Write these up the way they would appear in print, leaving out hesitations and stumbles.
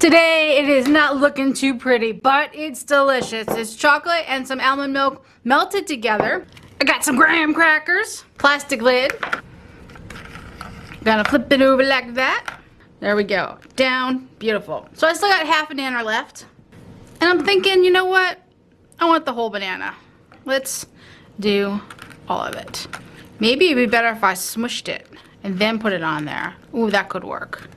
Today it is not looking too pretty, but it's delicious. It's chocolate and some almond milk melted together. I got some graham crackers, plastic lid. Gonna flip it over like that. There we go. Down. Beautiful. So I still got half a banana left. And I'm thinking, you know what? I want the whole banana. Let's do all of it. Maybe it'd be better if I smushed it and then put it on there. Ooh, that could work.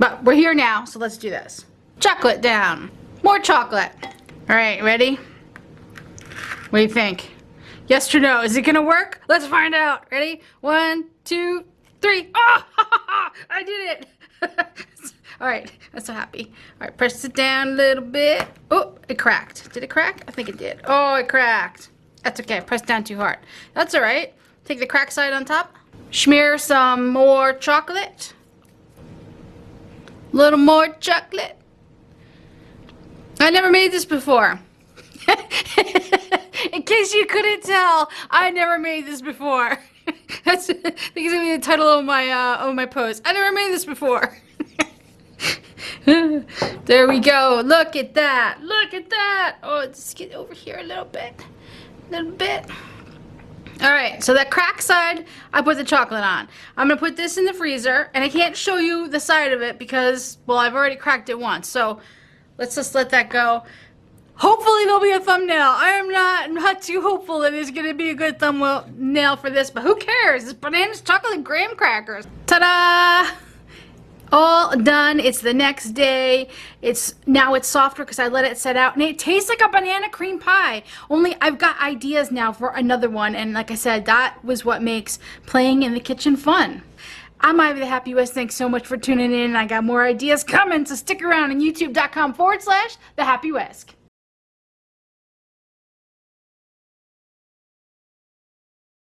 But we're here now, so let's do this. Chocolate down. More chocolate. All right, ready? What do you think? Yes or no? Is it gonna work? Let's find out. Ready? 1, 2, 3. Oh, I did it. All right, I'm so happy. All right, press it down a little bit. Oh, it cracked. Did it crack? I think it did. Oh, it cracked. That's okay, press down too hard. That's all right. Take the crack side on top. Smear some more chocolate. Little more chocolate. I never made this before. In case you couldn't tell, I never made this before. That's I think it's gonna be the title of my post. I never made this before. There we go. Look at that. Look at that. Oh, just get over here a little bit. A little bit. All right, so that crack side, I put the chocolate on. I'm gonna put this in the freezer, and I can't show you the side of it because, well, I've already cracked it once. So let's just let that go. Hopefully there'll be a thumbnail. I am not too hopeful that there's gonna be a good thumbnail for this, but who cares? It's bananas, chocolate, graham crackers. Ta-da! All done. It's the next day. Now it's softer because I let it set out, and it tastes like a banana cream pie. Only I've got ideas now for another one, and like I said, that was what makes playing in the kitchen fun. I'm Ivy the Happy Whisk. Thanks so much for tuning in. I got more ideas coming, so stick around on youtube.com/The Happy Whisk.